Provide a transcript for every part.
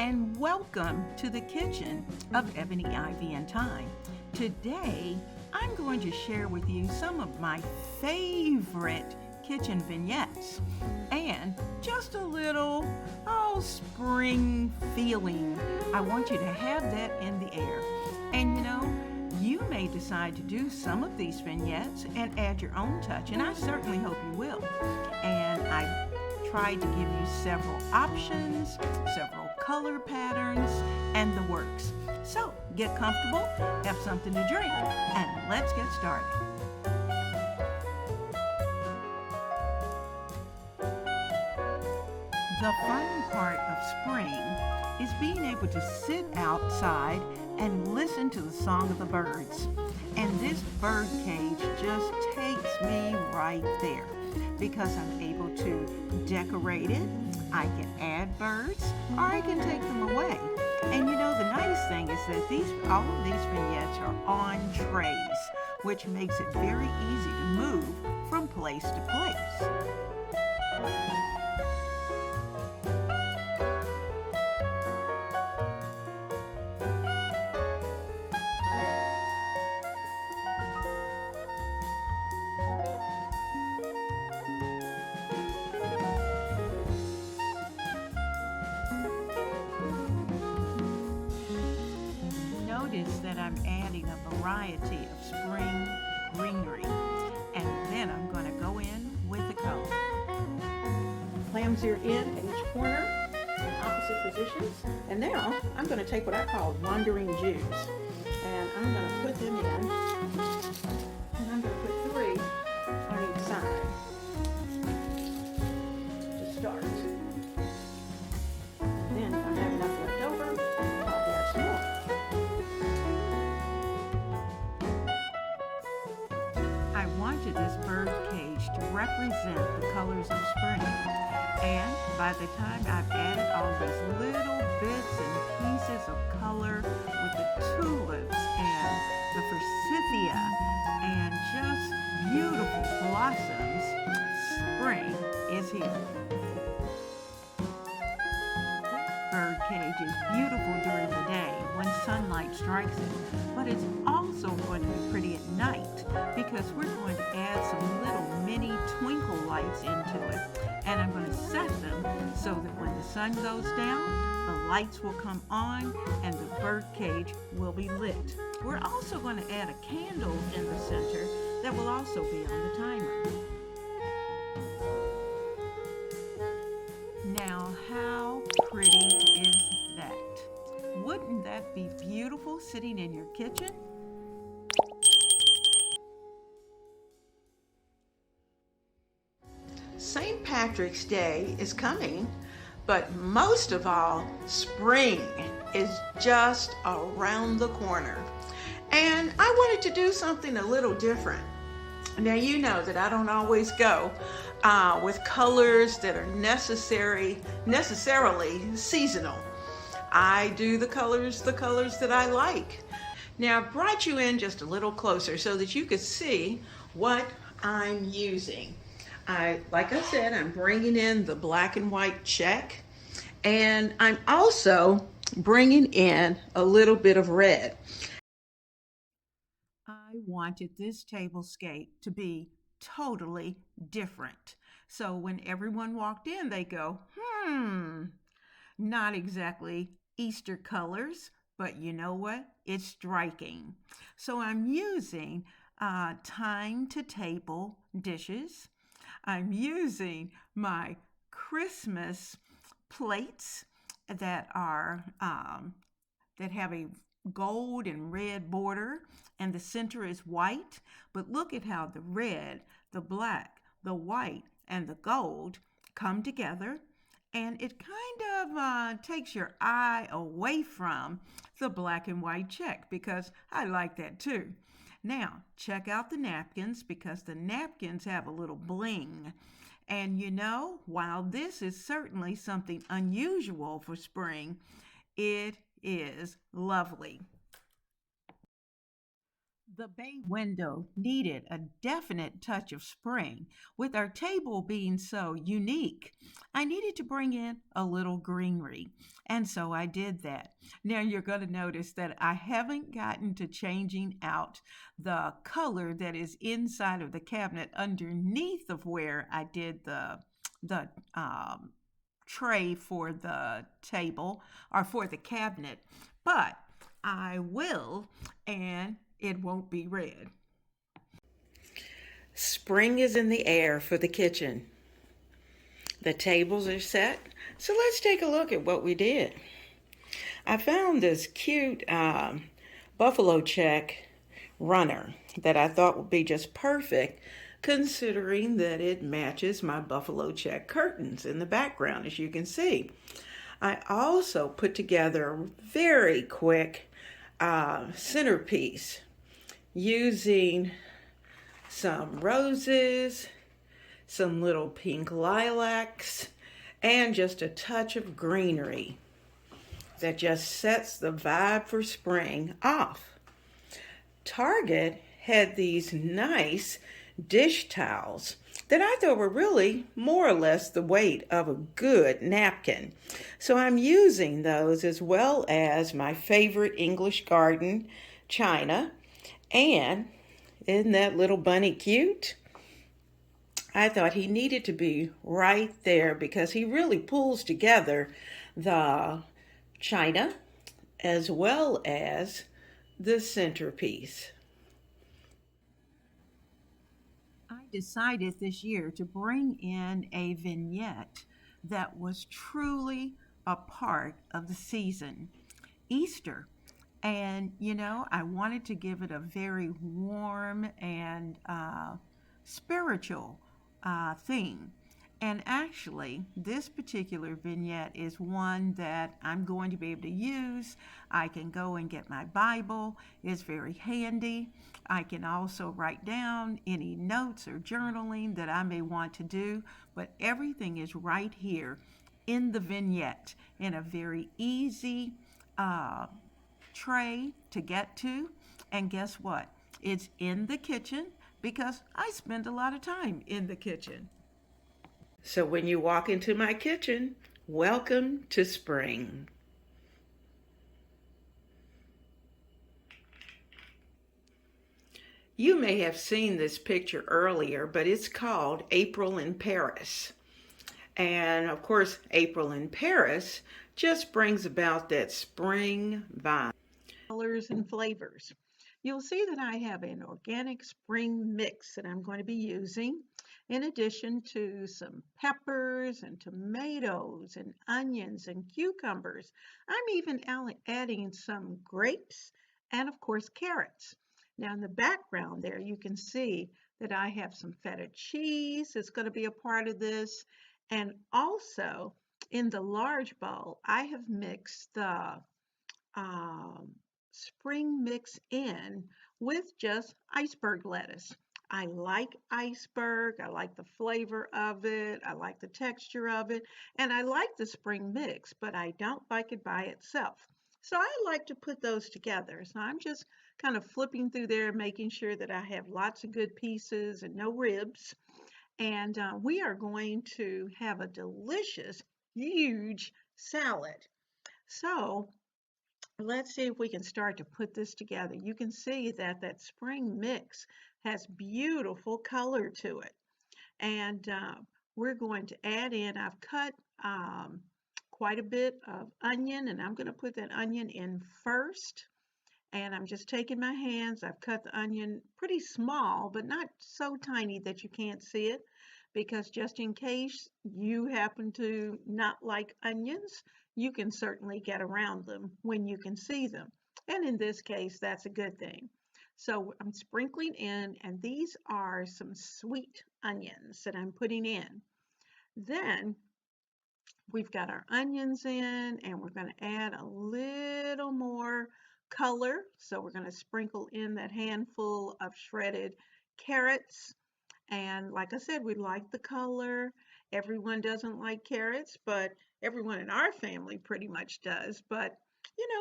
and welcome to the kitchen of Ebony Ivy Thyme. Today, I'm going to share with you some of my favorite kitchen vignettes and just a little, spring feeling. I want you to have that in the air. And you may decide to do some of these vignettes and add your own touch, and I certainly hope you will. And I tried to give you several options, several color patterns, and the works. So get comfortable, have something to drink, and let's get started. The fun part of spring is being able to sit outside and listen to the song of the birds. And this Birdcage just takes me right there because I'm able to decorate it. I can add birds or I can take them away. And the nice thing is that all of these vignettes are on trays, which makes it very easy to move from place to place. Notice that I'm adding a variety of spring greenery, and then I'm going to go in with the color. Clams are in each corner, opposite positions, and now I'm going to take what I call wandering Jews, and I'm going to put them in, and I'm going to put 3 on each side to start. Then if I have enough left over, I'll add some more. I wanted this birdcage to represent the colors of spring, and by the time I've added all these little bits and pieces of color with the tulips and the forsythia and just beautiful blossoms, spring is here. Birdcage is beautiful during the day when sunlight strikes it, but it's also going to be pretty at night because we're going to add some little mini twinkle lights into it, and I'm going to set them so that when the sun goes down, the lights will come on and the birdcage will be lit. We're also going to add a candle in the center that will also be on the timer. Now, how pretty is that? Wouldn't that be beautiful sitting in your kitchen? St. Patrick's Day is coming, but most of all, spring is just around the corner. And I wanted to do something a little different. Now, you know that I don't always go with colors that are necessarily seasonal. I do the colors that I like. Now, I brought you in just a little closer so that you could see what I'm using. Like I said, I'm bringing in the black and white check, and I'm also bringing in a little bit of red. I wanted this tablescape to be totally different. So when everyone walked in, they go, not exactly Easter colors, but you know what? It's striking. So I'm using time to table dishes. I'm using my Christmas plates that are that have a gold and red border, and the center is white. But look at how the red, the black, the white, and the gold come together, and it kind of takes your eye away from the black and white check, because I like that too. Now, check out the napkins, because the napkins have a little bling. And while this is certainly something unusual for spring, it is lovely. The bay window needed a definite touch of spring. With our table being so unique, I needed to bring in a little greenery. And so I did that. Now you're going to notice that I haven't gotten to changing out the color that is inside of the cabinet underneath of where I did the tray for the table or for the cabinet, but I will, and it won't be red. Spring is in the air for the kitchen. The tables are set, so let's take a look at what we did. I found this cute buffalo check runner that I thought would be just perfect, considering that it matches my buffalo check curtains in the background, as you can see. I also put together a very quick centerpiece using some roses, some little pink lilacs, and just a touch of greenery that just sets the vibe for spring off. Target had these nice dish towels that I thought were really more or less the weight of a good napkin. So I'm using those, as well as my favorite English garden china. And isn't that little bunny cute? I thought he needed to be right there because he really pulls together the china as well as the centerpiece. I decided this year to bring in a vignette that was truly a part of the season, Easter. And, I wanted to give it a very warm and spiritual theme. And actually, this particular vignette is one that I'm going to be able to use. I can go and get my Bible. It's very handy. I can also write down any notes or journaling that I may want to do, but everything is right here in the vignette in a very easy tray to get to. And guess what? It's in the kitchen because I spend a lot of time in the kitchen. So when you walk into my kitchen, welcome to spring. You may have seen this picture earlier, but it's called April in Paris. And of course, April in Paris just brings about that spring vibe. Colors and flavors. You'll see that I have an organic spring mix that I'm going to be using, in addition to some peppers and tomatoes and onions and cucumbers. I'm even adding some grapes and, of course, carrots. Now, in the background there, you can see that I have some feta cheese that's going to be a part of this. And also, in the large bowl, I have mixed the um, spring mix in with just iceberg lettuce. I like iceberg. I like the flavor of it. I like the texture of it. And I like the spring mix, but I don't like it by itself. So I like to put those together. So I'm just kind of flipping through there, making sure that I have lots of good pieces and no ribs. And we are going to have a delicious, huge salad. So let's see if we can start to put this together. You can see that that spring mix has beautiful color to it. And we're going to add in, I've cut quite a bit of onion, and I'm going to put that onion in first. And I'm just taking my hands, I've cut the onion pretty small, but not so tiny that you can't see it, because just in case you happen to not like onions, you can certainly get around them when you can see them. And in this case, that's a good thing. So I'm sprinkling in, and these are some sweet onions that I'm putting in. Then we've got our onions in, and we're going to add a little more color. So we're going to sprinkle in that handful of shredded carrots. And like I said, we like the color. Everyone doesn't like carrots, but everyone in our family pretty much does. But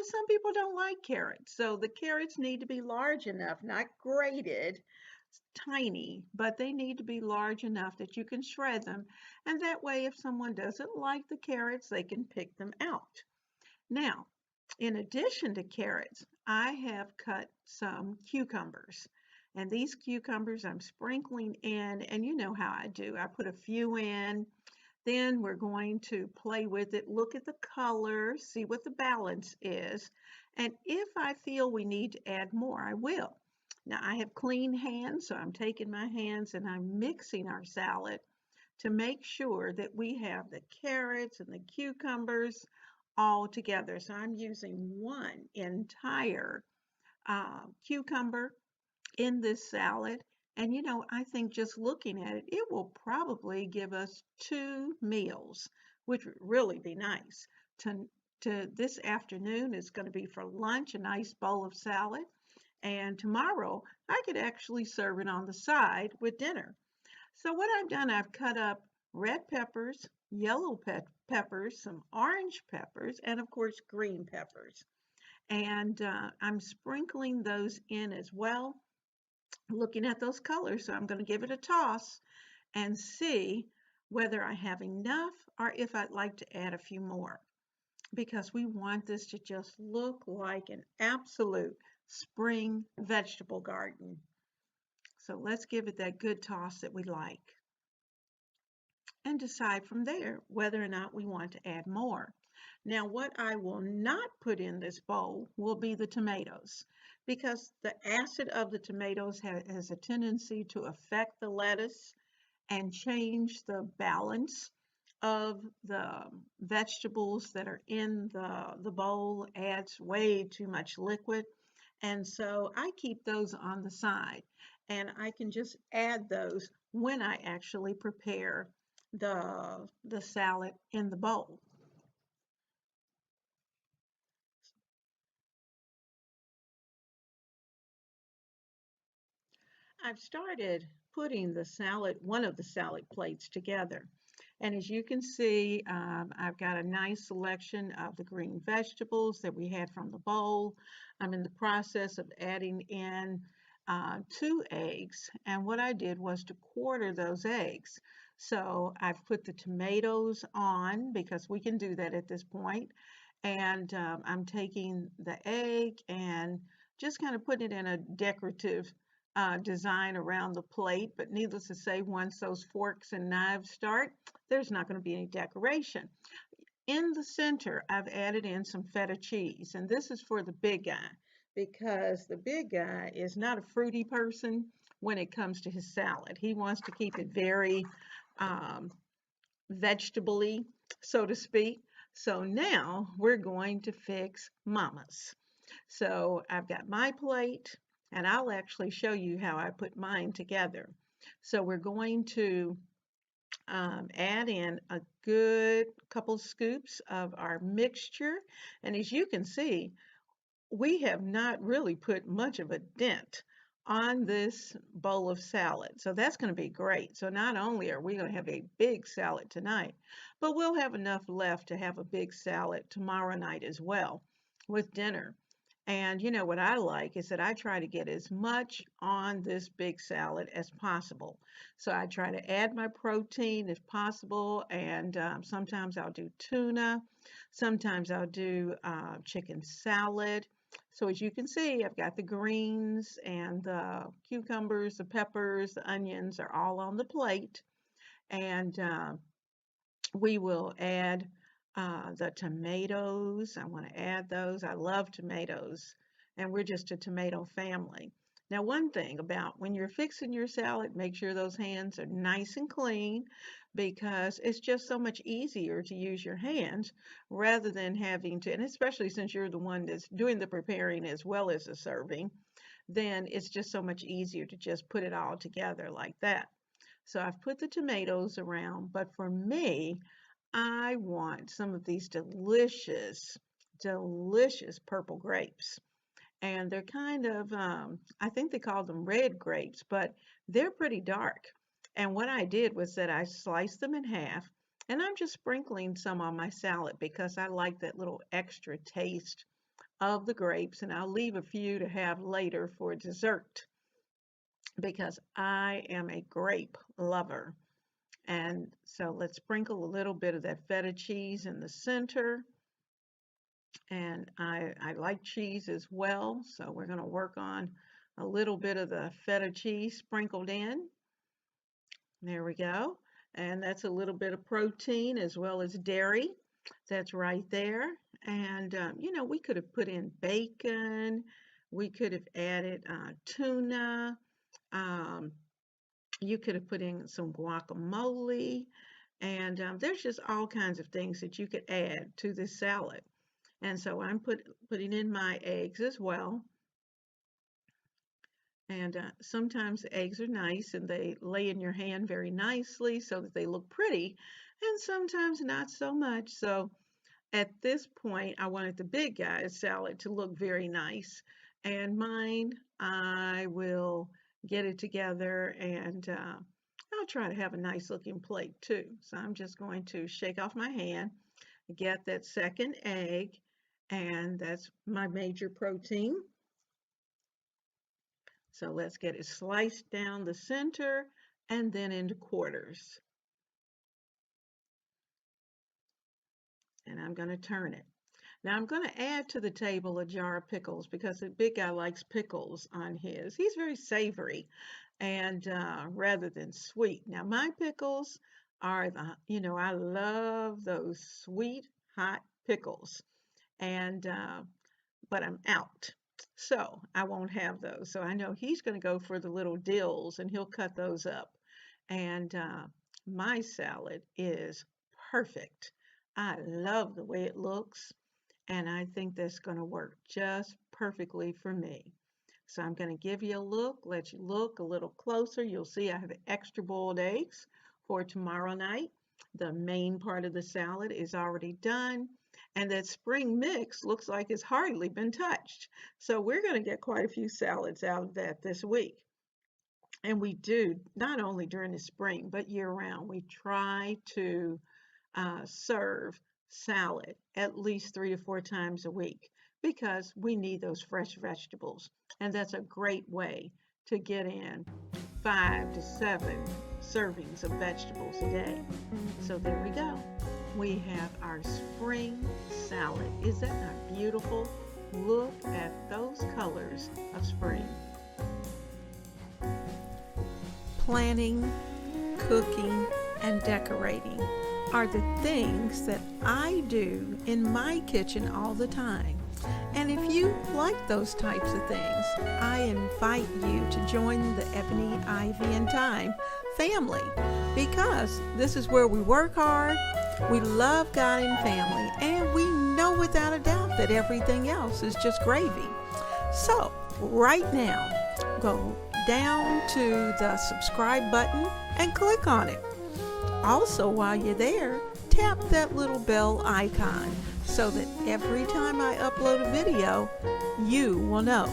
Some people don't like carrots. So the carrots need to be large enough, not grated, tiny, but they need to be large enough that you can shred them. And that way, if someone doesn't like the carrots, they can pick them out. Now, in addition to carrots, I have cut some cucumbers. And these cucumbers I'm sprinkling in, and you know how I do. I put a few in, then we're going to play with it, look at the color, see what the balance is. And if I feel we need to add more, I will. Now I have clean hands, so I'm taking my hands and I'm mixing our salad to make sure that we have the carrots and the cucumbers all together. So I'm using one entire cucumber in this salad. And I think just looking at it, it will probably give us 2 meals, which would really be nice. To, to this afternoon is going to be for lunch, a nice bowl of salad. And tomorrow, I could actually serve it on the side with dinner. So what I've done, I've cut up red peppers, yellow peppers, some orange peppers, and of course green peppers. And I'm sprinkling those in as well, looking at those colors. So I'm going to give it a toss and see whether I have enough or if I'd like to add a few more, because we want this to just look like an absolute spring vegetable garden. So let's give it that good toss that we like and decide from there whether or not we want to add more. Now, what I will not put in this bowl will be the tomatoes, because the acid of the tomatoes has a tendency to affect the lettuce and change the balance of the vegetables that are in the bowl, adds way too much liquid. And so I keep those on the side, and I can just add those when I actually prepare the salad in the bowl. I've started putting one of the salad plates together. And as you can see, I've got a nice selection of the green vegetables that we had from the bowl. I'm in the process of adding in 2 eggs. And what I did was to quarter those eggs. So I've put the tomatoes on because we can do that at this point. And I'm taking the egg and just kind of putting it in a decorative design around the plate. But needless to say, once those forks and knives start, there's not going to be any decoration. In the center, I've added in some feta cheese, and this is for the big guy because the big guy is not a fruity person when it comes to his salad. He wants to keep it very um, vegetable-y, so to speak. So now we're going to fix Mama's. So I've got my plate, and I'll actually show you how I put mine together. So we're going to add in a good couple scoops of our mixture. And as you can see, we have not really put much of a dent on this bowl of salad. So that's going to be great. So not only are we going to have a big salad tonight, but we'll have enough left to have a big salad tomorrow night as well with dinner. And what I like is that I try to get as much on this big salad as possible. So I try to add my protein if possible, and sometimes I'll do tuna, sometimes I'll do chicken salad. So as you can see, I've got the greens and the cucumbers, the peppers, the onions are all on the plate. And we will add the tomatoes. I want to add those. I love tomatoes, and we're just a tomato family. Now, one thing about when you're fixing your salad, make sure those hands are nice and clean, because it's just so much easier to use your hands rather than having to, and especially since you're the one that's doing the preparing as well as the serving, then it's just so much easier to just put it all together like that. So I've put the tomatoes around, but for me, I want some of these delicious, delicious purple grapes. And they're kind of, I think they call them red grapes, but they're pretty dark. And what I did was that I sliced them in half, and I'm just sprinkling some on my salad because I like that little extra taste of the grapes, and I'll leave a few to have later for dessert because I am a grape lover. And so let's sprinkle a little bit of that feta cheese in the center. And I like cheese as well, so we're going to work on a little bit of the feta cheese sprinkled in. There we go. And that's a little bit of protein as well as dairy. That's right there. And, you know, we could have put in bacon. We could have added tuna. You could have put in some guacamole. And there's just all kinds of things that you could add to this salad. And so I'm putting in my eggs as well. And sometimes the eggs are nice and they lay in your hand very nicely so that they look pretty, and sometimes not so much. So at this point, I wanted the big guy's salad to look very nice. And mine, I will get it together and I'll try to have a nice looking plate too. So I'm just going to shake off my hand, get that second egg, and that's my major protein. So let's get it sliced down the center and then into quarters. And I'm going to turn it. Now I'm going to add to the table a jar of pickles because the big guy likes pickles on his. He's very savory and rather than sweet. Now my pickles are I love those sweet, hot pickles. And but I'm out. So I won't have those. So I know he's going to go for the little dills and he'll cut those up. And my salad is perfect. I love the way it looks. And I think that's going to work just perfectly for me. So I'm going to give you a look, let you look a little closer. You'll see I have extra boiled eggs for tomorrow night. The main part of the salad is already done. And that spring mix looks like it's hardly been touched. So we're going to get quite a few salads out of that this week. And we do, not only during the spring, but year round. We try to serve salad at least 3 to 4 times a week because we need those fresh vegetables. And that's a great way to get in 5 to 7 servings of vegetables a day. So there we go. We have our spring salad. Is that not beautiful? Look at those colors of spring. Planning, cooking, and decorating are the things that I do in my kitchen all the time. And if you like those types of things, I invite you to join the Ebony Ivy Thyme family because this is where we work hard, we love God and family, and we know without a doubt that everything else is just gravy. So right now, go down to the subscribe button and click on it. Also, while you're there, tap that little bell icon so that every time I upload a video, you will know.